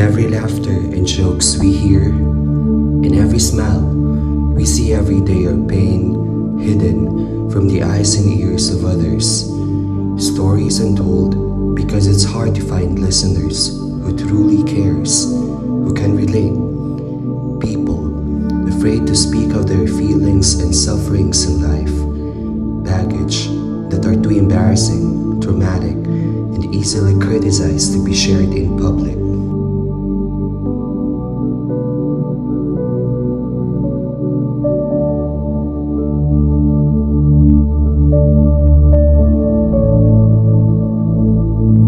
every laughter and jokes we hear, in every smile we see every day our pain hidden from the eyes and ears of others. Stories untold because it's hard to find listeners who truly cares, who can relate. People afraid to speak of their feelings and sufferings in life. Baggage that are too embarrassing, traumatic, and easily criticized to be shared in public.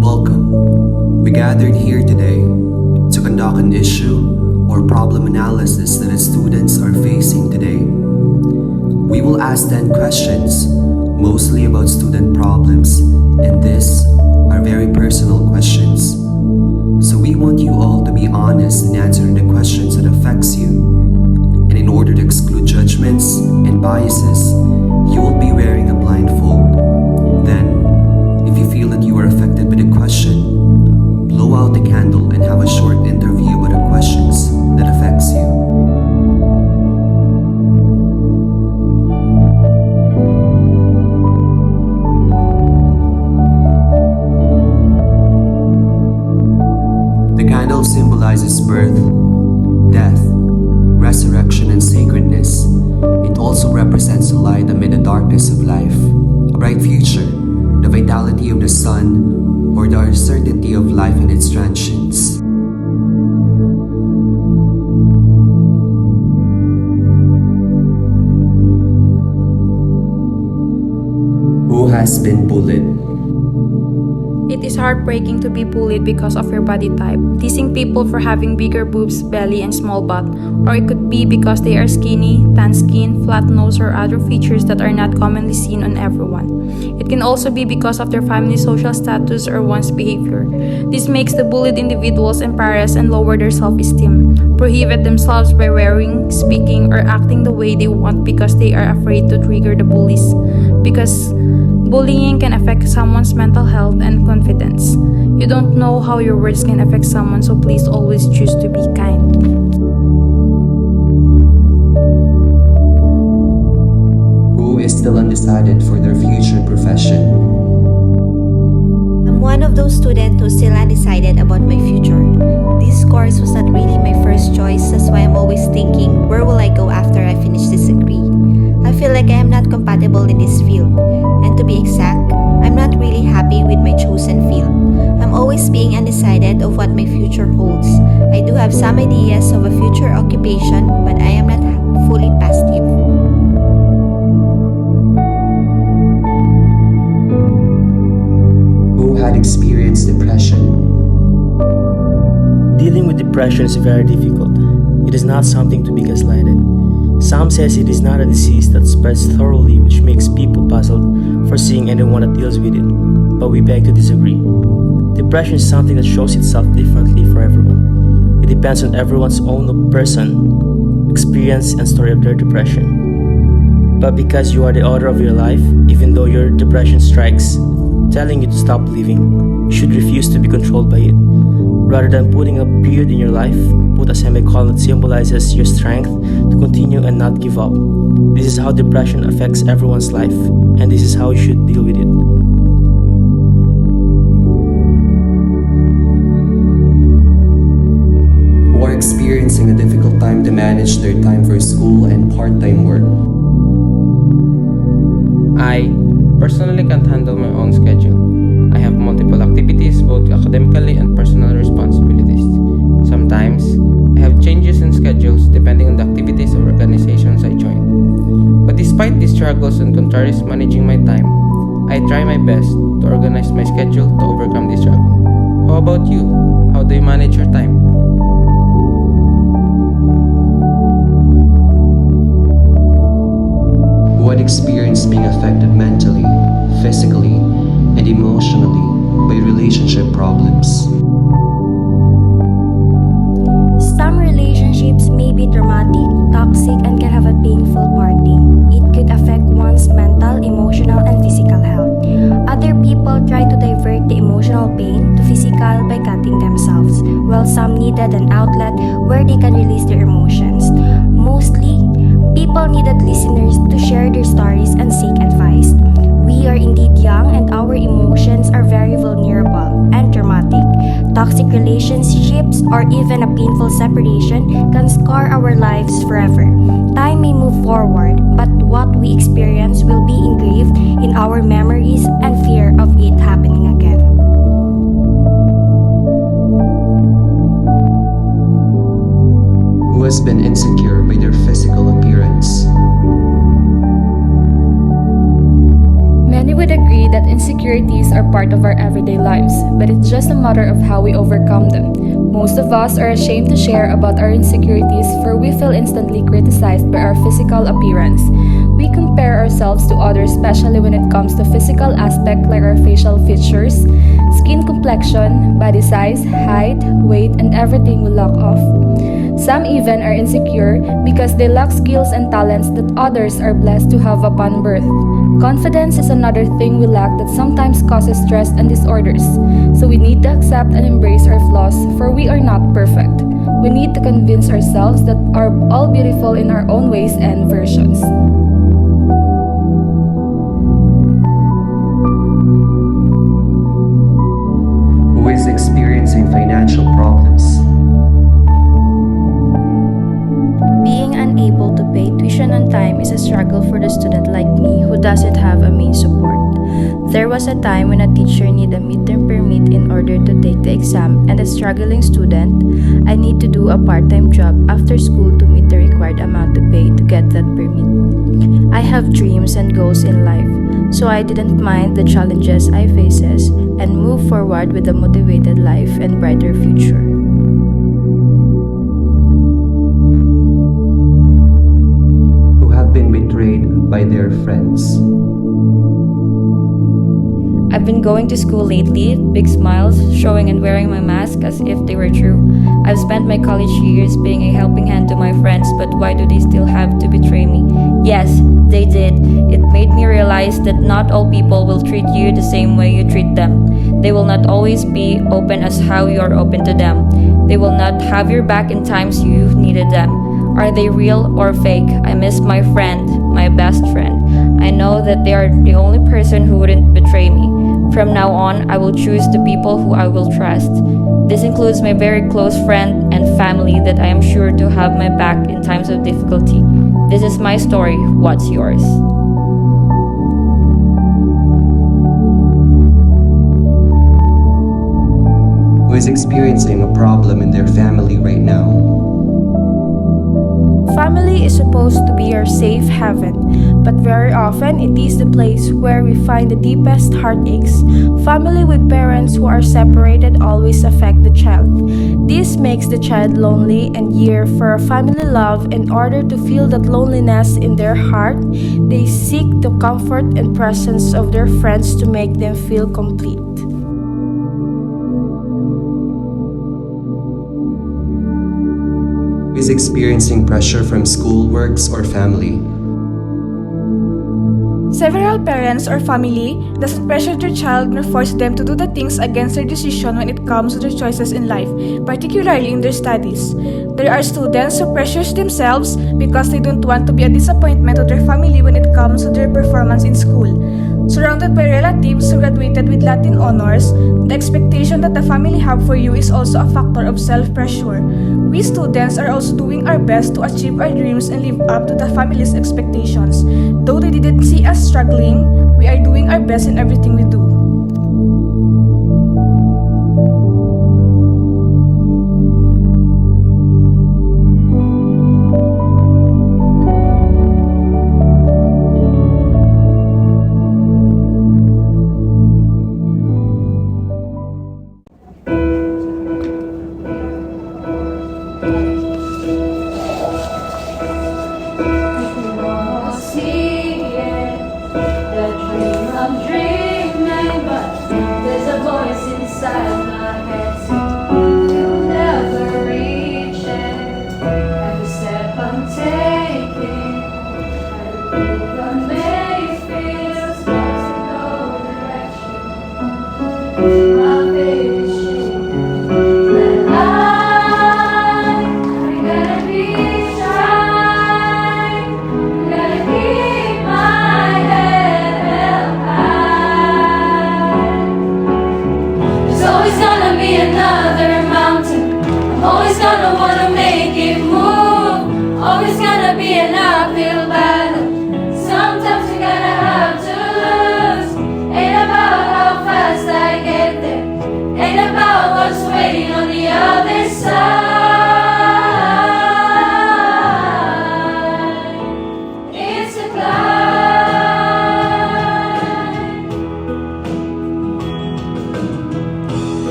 Welcome. We gathered here today to conduct an issue or problem analysis that the students are facing today. We will ask 10 questions, mostly about student problems, and these are very personal questions. So we want you all to be honest in answering the questions that affects you. And in order to exclude judgments and biases, you will be wearing a blindfold. Then, if you feel that you are affected by the question, blow out the candle and have a short interview about the questions that affects you. The candle symbolizes birth, death, resurrection, and sacredness. It also represents the light amid the darkness of life, a bright future, the vitality of the sun, or the uncertainty of life and its transitions. Who has been bullied? It is heartbreaking to be bullied because of your body type, teasing people for having bigger boobs, belly, and small butt, or it could be because they are skinny, tan skin, flat nose, or other features that are not commonly seen on everyone. It can also be because of their family social status or one's behavior. This makes the bullied individuals embarrassed and lower their self-esteem, prohibit themselves by wearing, speaking, or acting the way they want because they are afraid to trigger the bullies. Because bullying can affect someone's mental health and confidence. You don't know how your words can affect someone, so please always choose to be kind. Who is still undecided for their future profession? I'm one of those students who's still undecided about my future. This course was not really my first choice, that's why I'm always thinking, where will I go after I finish this degree? I feel like I am not compatible in this field. And to be exact, I'm not really happy with my chosen field. I'm always being undecided of what my future holds. I do have some ideas of a future occupation, but I am not fully positive. Who had experienced depression? Dealing with depression is very difficult. It is not something to be gaslighted. Some says it is not a disease that spreads thoroughly, which makes people puzzled for seeing anyone that deals with it, but we beg to disagree. Depression is something that shows itself differently for everyone. It depends on everyone's own person, experience, and story of their depression. But because you are the author of your life, even though your depression strikes, telling you to stop living, you should refuse to be controlled by it. Rather than putting a period in your life, put a semicolon that symbolizes your strength to continue and not give up. This is how depression affects everyone's life, and this is how you should deal with it. Who are experiencing a difficult time to manage their time for school and part-time work? I personally can't handle my own schedule. I have multiple activities, both academically and personal responsibilities. Sometimes, I have changes in schedules depending on the activities or organizations I join. But despite these struggles and contraries managing my time, I try my best to organize my schedule to overcome this struggle. How about you? How do you manage your time? Who had experienced being affected mentally, physically, and emotionally by relationship problems? Some relationships may be traumatic, toxic, and can have a painful party. It could affect one's mental, emotional, and physical health. Other people try to divert the emotional pain to physical by cutting themselves, while some needed an outlet where they can release their emotions. Mostly, people needed listeners to share their stories and seek advice. We are indeed young and our emotions are very vulnerable and traumatic. Toxic relationships or even a painful separation can scar our lives forever. Time may move forward, but what we experience will be engraved in our memories and fear of it happening again. Who has been insecure by their physical appearance? Many would agree that insecurities are part of our everyday lives, but it's just a matter of how we overcome them. Most of us are ashamed to share about our insecurities for we feel instantly criticized by our physical appearance. We compare ourselves to others, especially when it comes to physical aspect like our facial features, skin complexion, body size, height, weight, and everything we lack of. Some even are insecure because they lack skills and talents that others are blessed to have upon birth. Confidence is another thing we lack that sometimes causes stress and disorders. So we need to accept and embrace our flaws, for we are not perfect. We need to convince ourselves that we are all beautiful in our own ways and versions. Who is experiencing financial problems? Being unable to pay tuition on time is a struggle for the student like me who doesn't have a main support. There was a time when a teacher needed a midterm permit in order to take the exam, and as a struggling student, I need to do a part-time job after school to meet the required amount to pay to get that permit. I have dreams and goals in life, so I didn't mind the challenges I faces and move forward with a motivated life and brighter future. Who have been betrayed by their friends? I've been going to school lately, big smiles, showing and wearing my mask as if they were true. I've spent my college years being a helping hand to my friends, but why do they still have to betray me? Yes, they did. It made me realize that not all people will treat you the same way you treat them. They will not always be open as how you are open to them. They will not have your back in times you needed them. Are they real or fake? I miss my friend, my best friend. I know that they are the only person who wouldn't betray me. From now on, I will choose the people who I will trust. This includes my very close friend and family that I am sure to have my back in times of difficulty. This is my story. What's yours? Who is experiencing a problem in their family right now? Family is supposed to be our safe haven, but very often it is the place where we find the deepest heartaches. Family with parents who are separated always affect the child. This makes the child lonely and yearn for a family love. In order to feel that loneliness in their heart, they seek the comfort and presence of their friends to make them feel complete. Who is experiencing pressure from school, works, or family? Several parents or family doesn't pressure their child nor force them to do the things against their decision when it comes to their choices in life, particularly in their studies. There are students who pressure themselves because they don't want to be a disappointment to their family when it comes to their performance in school. Surrounded by relatives who graduated with Latin honors, the expectation that the family have for you is also a factor of self-pressure. We students are also doing our best to achieve our dreams and live up to the family's expectations. Though they didn't see us struggling, we are doing our best in everything we do.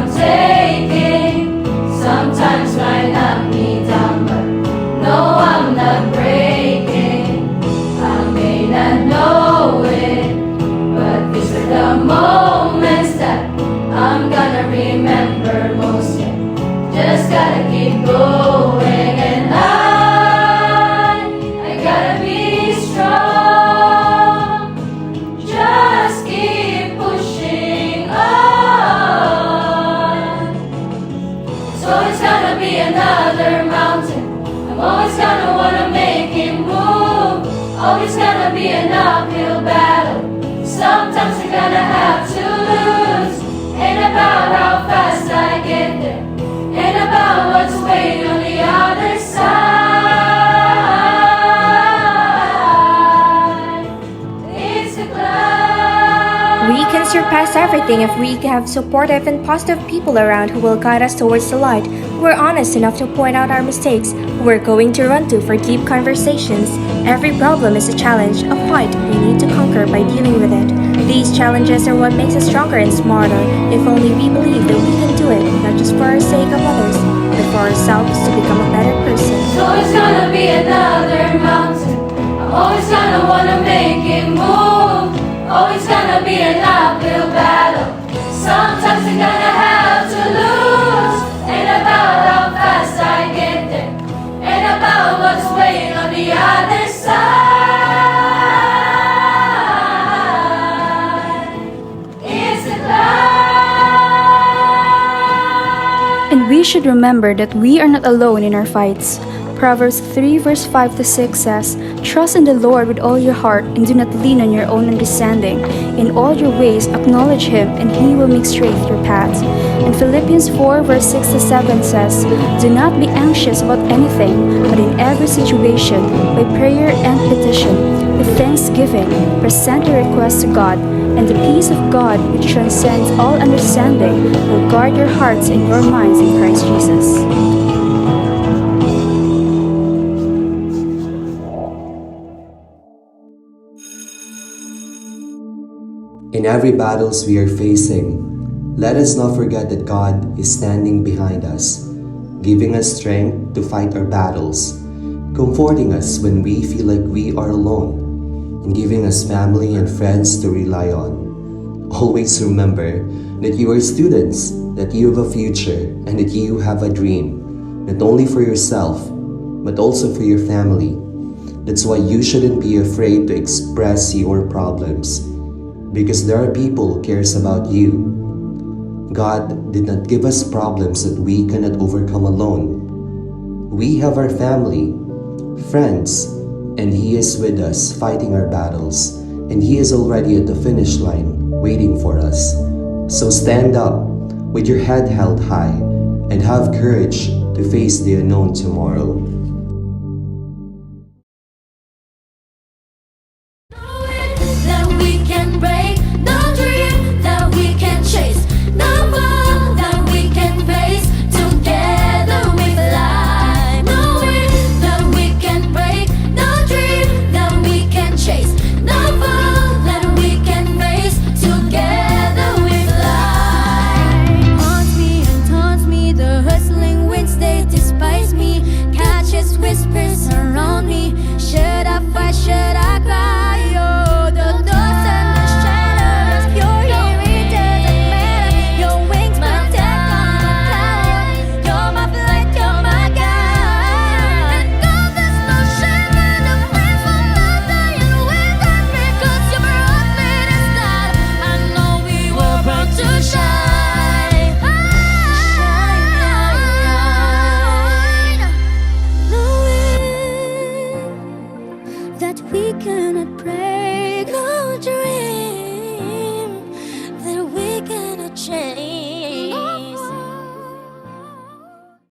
I'm taking sometimes might knock me down, but no, I'm not breaking. I may not know it, but these are the moments that I'm gonna remember most. Yeah, just gotta keep going, and I gotta be strong. Just keep pushing on. So it's gonna be another mountain. I'm always gonna wanna make it move. Always gonna be an uphill battle. Sometimes you're gonna have to lose. Ain't about how fast I get there, ain't about what's waiting on the other side. It's a climb. We can surpass everything if we have supportive and positive people around who will guide us towards the light, who are honest enough to point out our mistakes, who we're going to run to for deep conversations. Every problem is a challenge, a fight we need to conquer by dealing with it. These challenges are what makes us stronger and smarter, if only we believe that we can do it, not just for our sake of others, but for ourselves to become a better person. So it's gonna be another mountain. I'm always gonna wanna make it move. Always gonna be an uphill battle. Sometimes you're gonna have to lose. Ain't about how fast I get there, ain't about what's waiting on the other side. It's a climb. And we should remember that we are not alone in our fights. Proverbs 3 verse 5 to 6 says, "Trust in the Lord with all your heart and do not lean on your own understanding. In all your ways acknowledge Him and He will make straight your paths." And Philippians 4 verse 6 to 7 says, "Do not be anxious about anything, but in every situation, by prayer and petition, with thanksgiving, present your requests to God, and the peace of God, which transcends all understanding, will guard your hearts and your minds in Christ Jesus." In every battles we are facing, let us not forget that God is standing behind us, giving us strength to fight our battles, comforting us when we feel like we are alone, and giving us family and friends to rely on. Always remember that you are students, that you have a future, and that you have a dream, not only for yourself, but also for your family. That's why you shouldn't be afraid to express your problems, because there are people who cares about you. God did not give us problems that we cannot overcome alone. We have our family, friends, and He is with us fighting our battles, and He is already at the finish line waiting for us. So stand up with your head held high and have courage to face the unknown tomorrow.